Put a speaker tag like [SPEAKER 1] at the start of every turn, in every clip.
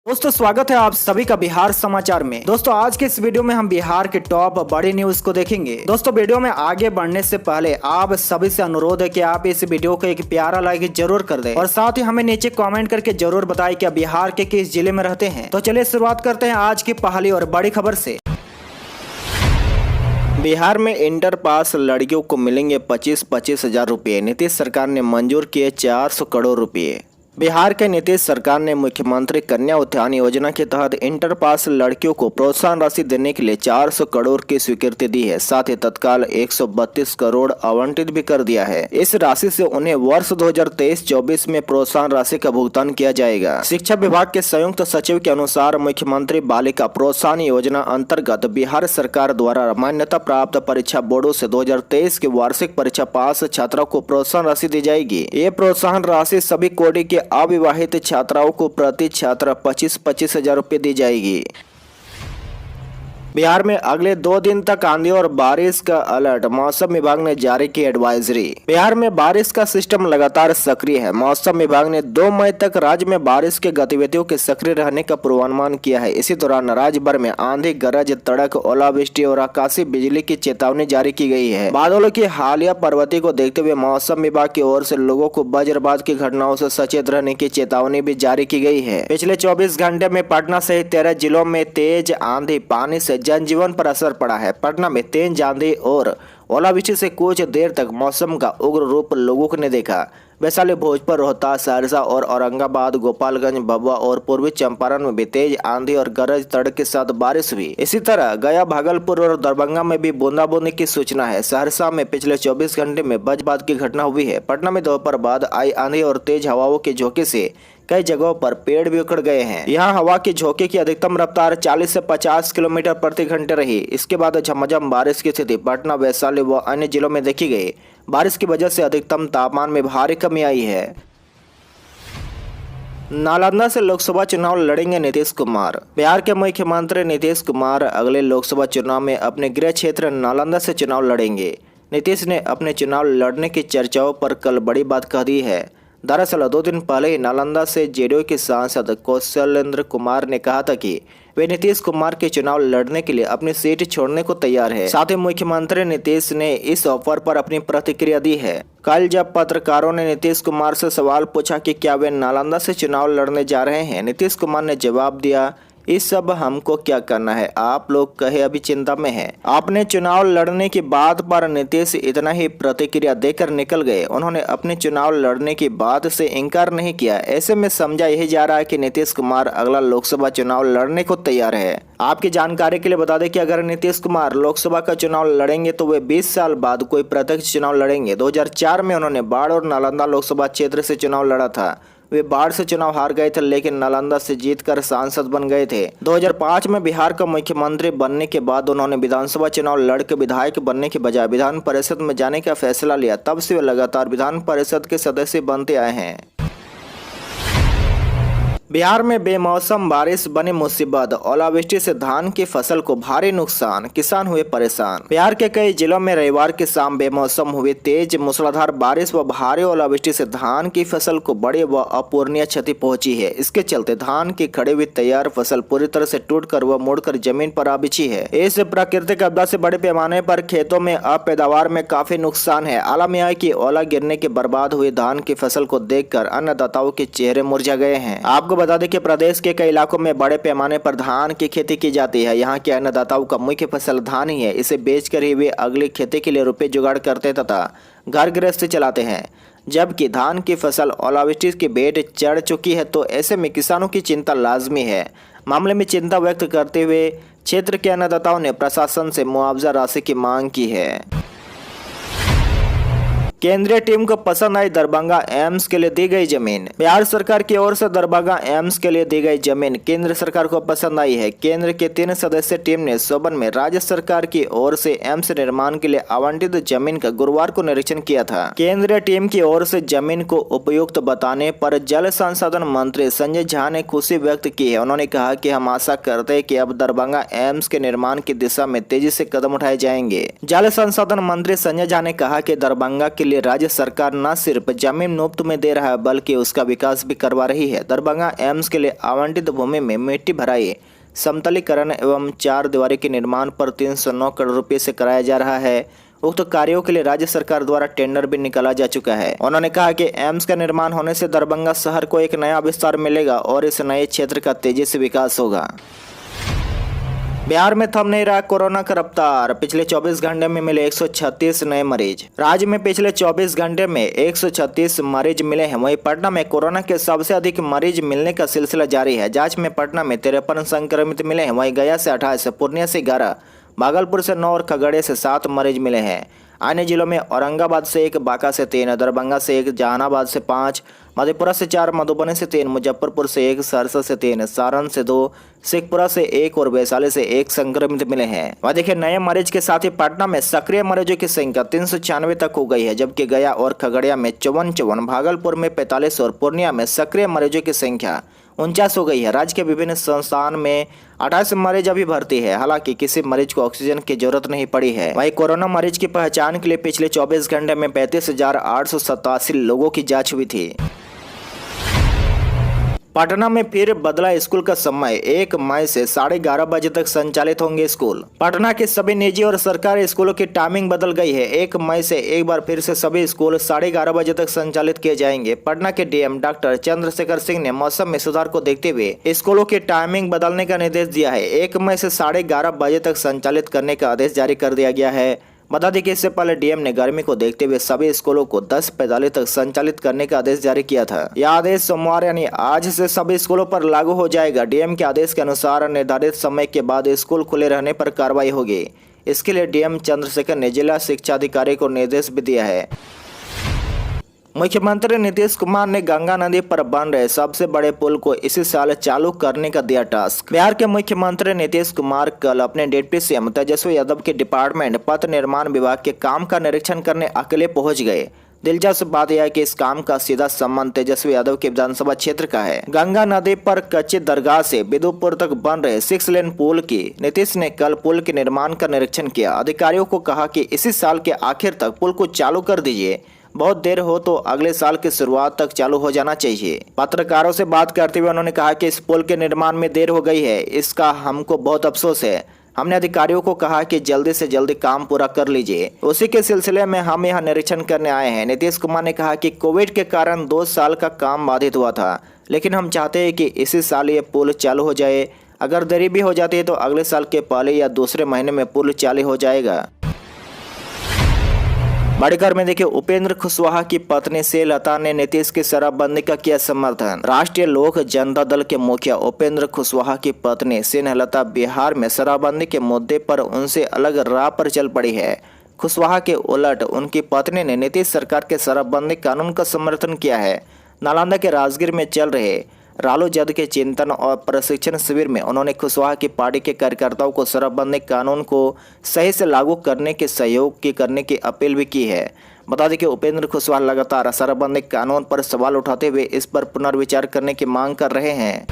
[SPEAKER 1] दोस्तों स्वागत है आप सभी का बिहार समाचार में। दोस्तों आज के इस वीडियो में हम बिहार के टॉप बड़ी न्यूज को देखेंगे। दोस्तों वीडियो में आगे बढ़ने से पहले आप सभी से अनुरोध है कि आप इस वीडियो को एक प्यारा लाइक जरूर कर दें और साथ ही हमें नीचे कमेंट करके जरूर बताएं कि आप बिहार के किस जिले में रहते हैं। तो चलिए शुरुआत करते हैं आज की पहली और बड़ी खबर से।
[SPEAKER 2] बिहार में इंटर पास लड़कियों को मिलेंगे 25-25 हजार रुपये। नीतीश सरकार ने मंजूर किए 400 करोड़ रुपये। बिहार के नीतीश सरकार ने मुख्यमंत्री कन्या उत्थान योजना के तहत इंटर पास लड़कियों को प्रोत्साहन राशि देने के लिए 400 करोड़ की स्वीकृति दी है। साथ ही तत्काल 132 करोड़ आवंटित भी कर दिया है। इस राशि से उन्हें वर्ष 2023-24 में प्रोत्साहन राशि का भुगतान किया जाएगा। शिक्षा विभाग के संयुक्त सचिव के अनुसार मुख्यमंत्री बालिका प्रोत्साहन योजना अंतर्गत बिहार सरकार द्वारा मान्यता प्राप्त परीक्षा बोर्डों से 2023 की वार्षिक परीक्षा पास छात्राओं को प्रोत्साहन राशि दी जाएगी। ये प्रोत्साहन राशि सभी कोटि के अविवाहित छात्राओं को प्रति छात्र 25-25 हजार रुपये दी जाएगी। बिहार में अगले 2 दिन तक आंधी और बारिश का अलर्ट, मौसम विभाग ने जारी की एडवाइजरी। बिहार में बारिश का सिस्टम लगातार सक्रिय है। मौसम विभाग ने 2 मई तक राज्य में बारिश की गतिविधियों के सक्रिय रहने का पूर्वानुमान किया है। इसी दौरान राज्य भर में आंधी, गरज, तड़क, ओलावृष्टि और आकाशीय बिजली की चेतावनी जारी की गई है। बादलों की हालिया प्रवृत्ति को देखते हुए मौसम विभाग की ओर से लोगों को वज्रपात की घटनाओं से सचेत रहने की चेतावनी भी जारी की गई है। पिछले 24 घंटे में पटना सहित 13 जिलों में तेज आंधी, पानी से जनजीवन पर असर पड़ा है। पटना में तेज आंधी और ओलावृष्टि से कुछ देर तक मौसम का उग्र रूप लोगों ने देखा। वैशाली, भोजपुर, रोहतास, सहरसा और औरंगाबाद, गोपालगंज, भभुआ और पूर्वी चंपारण में भी तेज आंधी और गरज तड़क के साथ बारिश हुई। इसी तरह गया, भागलपुर और दरभंगा में भी बूंदाबूंदी की सूचना है। सहरसा में पिछले 24 घंटे में वज्रपात की घटना हुई है। पटना में दोपहर बाद आई आंधी और तेज हवाओं के झोंके से कई जगहों पर पेड़ भी उखड़ गए हैं। यहाँ हवा के झोंके की अधिकतम रफ्तार 40 से 50 किलोमीटर प्रति घंटे रही। इसके बाद झमाझम बारिश की स्थिति पटना, वैशाली व अन्य जिलों में देखी गई। बारिश की वजह से अधिकतम तापमान में भारी कमी आई है। नालंदा से लोकसभा चुनाव लड़ेंगे नीतीश कुमार। बिहार के मुख्यमंत्री नीतीश कुमार अगले लोकसभा चुनाव में अपने गृह क्षेत्र नालंदा से चुनाव लड़ेंगे। नीतीश ने अपने चुनाव लड़ने की चर्चाओं पर कल बड़ी बात कह दी है। दरअसल 2 दिन पहले ही नालंदा से जेडीयू के सांसद कौशलेंद्र कुमार ने कहा था कि वे नीतीश कुमार के चुनाव लड़ने के लिए अपनी सीट छोड़ने को तैयार है। साथ ही मुख्यमंत्री नीतीश ने इस ऑफर पर अपनी प्रतिक्रिया दी है। कल जब पत्रकारों ने नीतीश कुमार से सवाल पूछा कि क्या वे नालंदा से चुनाव लड़ने जा रहे हैं, नीतीश कुमार ने जवाब दिया, इस सब हमको क्या करना है, आप लोग कहे अभी चिंता में है। आपने चुनाव लड़ने की बात पर नीतीश इतना ही प्रतिक्रिया देकर निकल गए। उन्होंने अपने चुनाव लड़ने की बात से इनकार नहीं किया। ऐसे में समझा यही जा रहा है कि नीतीश कुमार अगला लोकसभा चुनाव लड़ने को तैयार है। आपकी जानकारी के लिए बता दें कि अगर नीतीश कुमार लोकसभा का चुनाव लड़ेंगे तो वे 20 साल बाद कोई प्रत्यक्ष चुनाव लड़ेंगे। 2004 में उन्होंने बाढ़ और नालंदा लोकसभा क्षेत्र से चुनाव लड़ा था। वे बाढ़ से चुनाव हार गए थे, लेकिन नालंदा से जीतकर सांसद बन गए थे। 2005 में बिहार का मुख्यमंत्री बनने के बाद उन्होंने विधानसभा चुनाव लड़कर विधायक बनने के बजाय विधान परिषद में जाने का फैसला लिया। तब से वे लगातार विधान परिषद के सदस्य बनते आए हैं। बिहार में बेमौसम बारिश बनी मुसीबत, ओलावृष्टि से धान की फसल को भारी नुकसान, किसान हुए परेशान। बिहार के कई जिलों में रविवार की शाम बेमौसम हुई तेज मूसलाधार बारिश व भारी ओलावृष्टि से धान की फसल को बड़ी व अपूरणीय क्षति पहुंची है। इसके चलते धान की खड़ी हुई तैयार फसल पूरी तरह से टूटकर व मुड़कर जमीन पर आ बिछी है। इस प्राकृतिक आपदा से बड़े पैमाने पर खेतों में पैदावार में काफी नुकसान है। आलम यह है कि ओला गिरने के बर्बाद हुई धान की फसल को देखकर अन्नदाताओं के चेहरे मुरझा गए हैं। आपको बता दें कि प्रदेश के कई इलाकों में बड़े पैमाने पर धान की खेती की जाती है। यहाँ के अन्नदाताओं का मुख्य फसल धान ही है। इसे बेचकर ही वे अगली खेती के लिए रुपए जुगाड़ करते तथा घर गृहस्थी चलाते हैं। जबकि धान की फसल ओलावृष्टि की भेंट चढ़ चुकी है, तो ऐसे में किसानों की चिंता लाजमी है। मामले में चिंता व्यक्त करते हुए क्षेत्र के अन्नदाताओं ने प्रशासन से मुआवजा राशि की मांग की है। केंद्रीय टीम को पसंद आई दरभंगा एम्स के लिए दी गई जमीन। बिहार सरकार की ओर से दरभंगा एम्स के लिए दी गई जमीन केंद्र सरकार को पसंद आई है। केंद्र के 3 सदस्यीय टीम ने सोबन में राज्य सरकार की ओर से एम्स निर्माण के लिए आवंटित जमीन का गुरुवार को निरीक्षण किया था। केंद्रीय टीम की ओर से जमीन को उपयुक्त बताने पर जल संसाधन मंत्री संजय झा ने खुशी व्यक्त की है। उन्होंने कहा कि हम आशा करते हैं कि अब दरभंगा एम्स के निर्माण की दिशा में तेजी से कदम उठाए जाएंगे। जल संसाधन मंत्री संजय झा ने कहा कि दरभंगा के लिए लिए राज्य सरकार न सिर्फ जमीन मुफ्त में दे रहा है बल्कि उसका विकास भी करवा रही है। दरभंगा एम्स के लिए आवंटित भूमि में मिट्टी भराई, समतलीकरण एवं 4 दीवारी के निर्माण पर 309 करोड़ रुपए से कराया जा रहा है। उक्त कार्यों के लिए राज्य सरकार द्वारा टेंडर भी निकाला जा चुका है। उन्होंने कहा कि एम्स का निर्माण होने से दरभंगा शहर को एक नया विस्तार मिलेगा और इस नए क्षेत्र का तेजी से विकास होगा। बिहार में थम नहीं रहा कोरोना का रफ्तार, पिछले 24 घंटे में मिले 136 नए मरीज। राज्य में पिछले 24 घंटे में 136 मरीज मिले हैं। वहीं पटना में कोरोना के सबसे अधिक मरीज मिलने का सिलसिला जारी है। जांच में पटना में 53 संक्रमित मिले हैं। वहीं गया से 28, पूर्णिया से 11, भागलपुर से 9 और खगड़िया से 7 मरीज मिले हैं। अन्य जिलों में औरंगाबाद से 1, बांका से 3, दरभंगा से 1, जहानाबाद से 5, मधेपुरा से 4, मधुबनी से 3, मुजफ्फरपुर से 1, सहरसा से 3, सारण से 2, शेखपुरा से 1 और वैशाली से 1 संक्रमित मिले हैं। वह देखिए नए मरीज के साथ ही पटना में सक्रिय मरीजों की संख्या 396 तक हो गई है, जबकि गया और खगड़िया में 54, भागलपुर में 45 और पूर्णिया में सक्रिय मरीजों की संख्या 49 हो गई है। राज्य के विभिन्न संस्थान में 28 मरीज अभी भर्ती है। हालांकि किसी मरीज को ऑक्सीजन की जरूरत नहीं पड़ी है। वहीं कोरोना मरीज की पहचान के लिए पिछले 24 घंटे में 35,887 लोगों की जांच हुई थी। पटना में फिर बदला स्कूल का समय, 1 मई से 11:30 बजे तक संचालित होंगे स्कूल। पटना के सभी निजी और सरकारी स्कूलों की टाइमिंग बदल गई है। 1 मई से एक बार फिर से सभी स्कूल 11:30 बजे तक संचालित किए जाएंगे। पटना के डीएम डॉक्टर चंद्रशेखर सिंह ने मौसम में सुधार को देखते हुए स्कूलों की टाइमिंग बदलने का निर्देश दिया है। 1 मई से 11:30 बजे तक संचालित करने का आदेश जारी कर दिया गया है। बता दें कि इससे पहले डीएम ने गर्मी को देखते हुए सभी स्कूलों को 10:45 तक संचालित करने का आदेश जारी किया था। यह आदेश सोमवार यानी आज से सभी स्कूलों पर लागू हो जाएगा। डीएम के आदेश के अनुसार निर्धारित समय के बाद स्कूल खुले रहने पर कार्रवाई होगी। इसके लिए डीएम चंद्रशेखर ने जिला शिक्षा अधिकारी को निर्देश भी दिया है। मुख्यमंत्री नीतीश कुमार ने गंगा नदी पर बन रहे सबसे बड़े पुल को इसी साल चालू करने का दिया टास्क। बिहार के मुख्यमंत्री नीतीश कुमार कल अपने डिप्टी सीएम तेजस्वी यादव के डिपार्टमेंट पथ निर्माण विभाग के काम का निरीक्षण करने अकेले पहुंच गए। दिलचस्प बात यह है कि इस काम का सीधा संबंध तेजस्वी यादव के विधानसभा क्षेत्र का है। गंगा नदी पर कच्ची दरगाह से बिदुपुर तक बन रहे 6 लेन पुल की नीतीश ने कल पुल के निर्माण का निरीक्षण किया। अधिकारियों को कहा कि इसी साल के आखिर तक पुल को चालू कर दीजिए, बहुत देर हो तो अगले साल की शुरुआत तक चालू हो जाना चाहिए। पत्रकारों से बात करते हुए उन्होंने कहा कि इस पुल के निर्माण में देर हो गई है, इसका हमको बहुत अफसोस है। हमने अधिकारियों को कहा कि जल्दी से जल्दी काम पूरा कर लीजिए। उसी के सिलसिले में हम यहाँ निरीक्षण करने आए हैं। नीतीश कुमार ने कहा कि कोविड के कारण 2 साल का काम बाधित हुआ था, लेकिन हम चाहते हैं कि इसी साल ये पुल चालू हो जाए। अगर देरी भी हो जाती है तो अगले साल के पहले या दूसरे महीने में पुल चालू हो जाएगा। बड़ी खबर में देखिए, उपेंद्र कुशवाहा की पत्नी श्रीलता ने नीतीश की शराबबंदी का किया समर्थन। राष्ट्रीय लोक जनता दल के मुखिया उपेंद्र कुशवाहा की पत्नी श्रीलता बिहार में शराबबंदी के मुद्दे पर उनसे अलग राह पर चल पड़ी है। कुशवाहा के उलट उनकी पत्नी ने नीतीश सरकार के शराबबंदी कानून का समर्थन किया है। नालंदा के राजगीर में चल रहे रालो जद के चिंतन और प्रशिक्षण शिविर में उन्होंने कुशवाहा की पार्टी के कार्यकर्ताओं को शराबबंदी कानून को सही से लागू करने के सहयोग करने की अपील भी की है। बता दें कि उपेंद्र कुशवाहा लगातार शराबबंदी कानून पर सवाल उठाते हुए इस पर पुनर्विचार करने की मांग कर रहे हैं।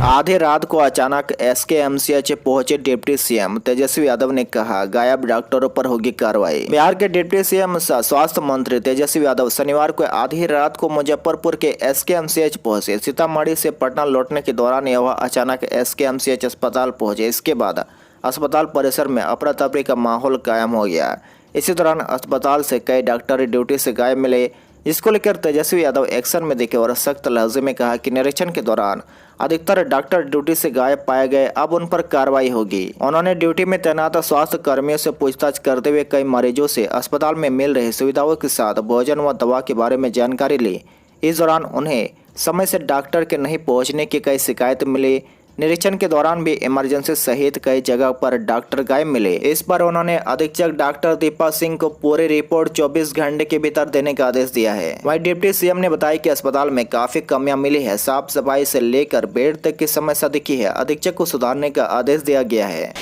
[SPEAKER 2] आधी रात को अचानक एसकेएमसीएच पहुंचे डिप्टी सीएम तेजस्वी यादव ने कहा, गायब डॉक्टरों पर होगी कार्रवाई। बिहार के डिप्टी सीएम स्वास्थ्य मंत्री तेजस्वी यादव शनिवार को आधी रात को मुजफ्फरपुर के एसकेएमसीएच पहुंचे। सीतामढ़ी से पटना लौटने के दौरान यह अचानक एसकेएमसीएच अस्पताल पहुंचे। इसके बाद अस्पताल परिसर में अफरा तफरी का माहौल कायम हो गया। इसी दौरान अस्पताल से कई डॉक्टर ड्यूटी से गायब मिले, जिसको लेकर तेजस्वी यादव एक्शन में दिखे और सख्त लहजे में कहा कि निरीक्षण के दौरान अधिकतर डॉक्टर ड्यूटी से गायब पाए गए, अब उन पर कार्रवाई होगी। उन्होंने ड्यूटी में तैनात स्वास्थ्य कर्मियों से पूछताछ करते हुए कई मरीजों से अस्पताल में मिल रही सुविधाओं के साथ भोजन व दवा के बारे में जानकारी ली। इस दौरान उन्हें समय से डॉक्टर के नहीं पहुंचने की कई शिकायत मिली। निरीक्षण के दौरान भी इमरजेंसी सहित कई जगह पर डॉक्टर गायब मिले। इस पर उन्होंने अधीक्षक डॉक्टर दीपा सिंह को पूरी रिपोर्ट 24 घंटे के भीतर देने का आदेश दिया है। वहीं डिप्टी सीएम ने बताया कि अस्पताल में काफी कमियां मिली है, साफ सफाई से लेकर बेड तक की समस्या दिखी है। अधीक्षक को सुधारने का आदेश दिया गया है।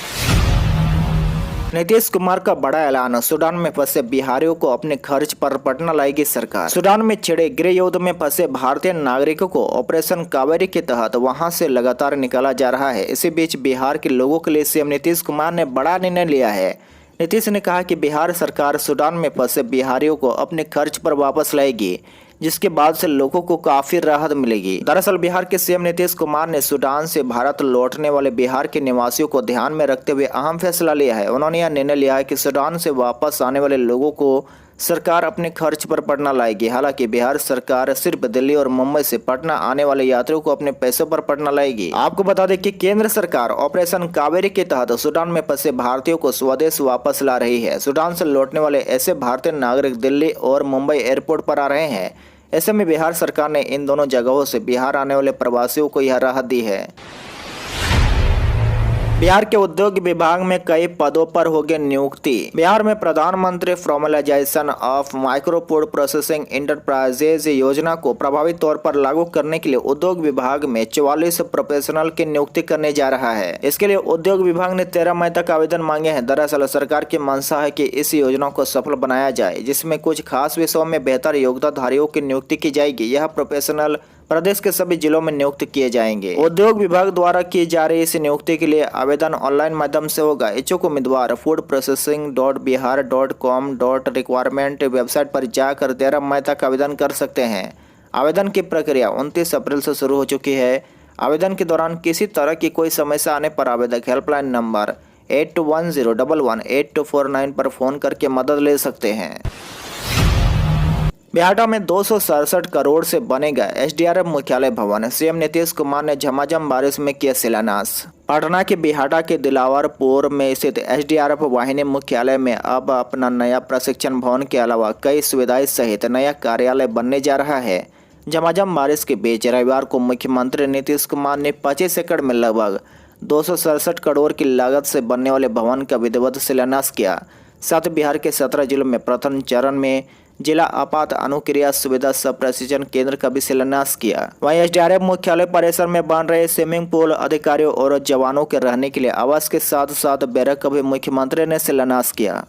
[SPEAKER 2] नीतीश कुमार का बड़ा ऐलान, सूडान में फंसे बिहारियों को अपने खर्च पर पटना लाएगी सरकार। सूडान में छिड़े गृह युद्ध में फंसे भारतीय नागरिकों को ऑपरेशन कावेरी के तहत वहां से लगातार निकाला जा रहा है। इसी बीच बिहार के लोगों के लिए सीएम नीतीश कुमार ने बड़ा निर्णय लिया है। नीतीश ने कहा कि बिहार सरकार सूडान में फंसे बिहारियों को अपने खर्च पर वापस लाएगी, जिसके बाद से लोगों को काफी राहत मिलेगी। दरअसल बिहार के सीएम नीतीश कुमार ने सूडान से भारत लौटने वाले बिहार के निवासियों को ध्यान में रखते हुए अहम फैसला लिया है। उन्होंने यह निर्णय लिया है कि सूडान से वापस आने वाले लोगों को सरकार अपने खर्च पर पटना लाएगी। हालांकि बिहार सरकार सिर्फ दिल्ली और मुंबई से पटना आने वाले यात्रियों को अपने पैसों पर पटना लाएगी। आपको बता दें कि केंद्र सरकार ऑपरेशन कावेरी के तहत सूडान में फंसे भारतीयों को स्वदेश वापस ला रही है। सूडान से लौटने वाले ऐसे भारतीय नागरिक दिल्ली और मुंबई एयरपोर्ट पर आ रहे हैं। ऐसे में बिहार सरकार ने इन दोनों जगहों से बिहार आने वाले प्रवासियों को यह राहत दी है। बिहार के उद्योग विभाग में कई पदों पर होगी नियुक्ति। बिहार में प्रधानमंत्री formalisation of micro food processing enterprises योजना को प्रभावी तौर पर लागू करने के लिए उद्योग विभाग में 44 प्रोफेशनल की नियुक्ति करने जा रहा है। इसके लिए उद्योग विभाग ने 13 मई तक आवेदन मांगे हैं। दरअसल सरकार की मंशा है कि इस योजना को सफल बनाया जाए, जिसमें कुछ खास विषयों में बेहतर योग्यताधारियों की नियुक्ति की जाएगी। यह प्रोफेशनल प्रदेश के सभी जिलों में नियुक्त किए जाएंगे। उद्योग विभाग द्वारा की जा रही इस नियुक्ति के लिए आवेदन ऑनलाइन माध्यम से होगा। इच्छुक उम्मीदवार foodprocessing.bihar.com.requirement वेबसाइट पर जाकर 13 मई तक आवेदन कर सकते हैं। आवेदन की प्रक्रिया 29 अप्रैल से शुरू हो चुकी है। आवेदन के दौरान किसी तरह की कोई समस्या आने पर आवेदक हेल्पलाइन नंबर 8210118249 पर फोन करके मदद ले सकते हैं। बिहाटा में 267 करोड़ से बनेगा एसडीआरएफ मुख्यालय भवन। सीएम नीतीश कुमार ने झमाझम बारिश में किया शिलान्यास। पटना के बिहाटा के दिलावरपुर में स्थित एसडीआरएफ वाहिनी मुख्यालय में अब अपना नया प्रशिक्षण भवन के अलावा कई सुविधाएं सहित नया कार्यालय बनने जा रहा है। झमाझम बारिश के बीच रविवार को मुख्यमंत्री नीतीश कुमार ने 25 एकड़ में लगभग 267 करोड़ की लागत से बनने वाले भवन का विधिवत शिलान्यास किया। साथ ही बिहार के 17 जिलों में प्रथम चरण में जिला आपात अनुक्रिया सुविधा सब प्रशिक्षण केंद्र का भी शिलान्यास किया। वहीं एसडीआरएफ मुख्यालय परिसर में बन रहे स्विमिंग पूल, अधिकारियों और जवानों के रहने के लिए आवास के साथ साथ बैरक का भी मुख्यमंत्री ने शिलान्यास किया।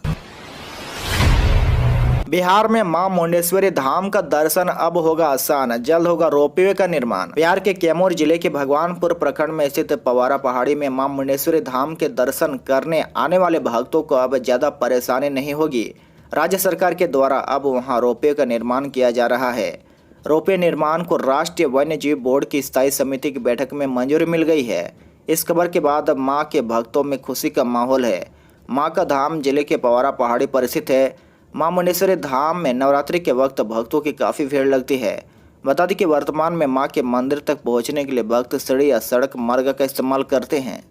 [SPEAKER 2] बिहार में मां मुंडेश्वरी धाम का दर्शन अब होगा आसान, जल्द होगा रोपवे का निर्माण। बिहार के कैमूर जिले के भगवानपुर प्रखंड में स्थित पवारा पहाड़ी में मां मुंडेश्वरी धाम के दर्शन करने आने वाले भक्तों को अब ज्यादा परेशानी नहीं होगी। राज्य सरकार के द्वारा अब वहां रोपवे का निर्माण किया जा रहा है। रोपवे निर्माण को राष्ट्रीय वन्य जीव बोर्ड की स्थायी समिति की बैठक में मंजूरी मिल गई है। इस खबर के बाद मां के भक्तों में खुशी का माहौल है। मां का धाम जिले के पवारा पहाड़ी पर स्थित है। मां मुंडेश्वरी धाम में नवरात्रि के वक्त भक्तों की काफ़ी भीड़ लगती है। बता दें कि वर्तमान में मां के मंदिर तक पहुंचने के लिए भक्त सीढ़ी या सड़क मार्ग का इस्तेमाल करते हैं।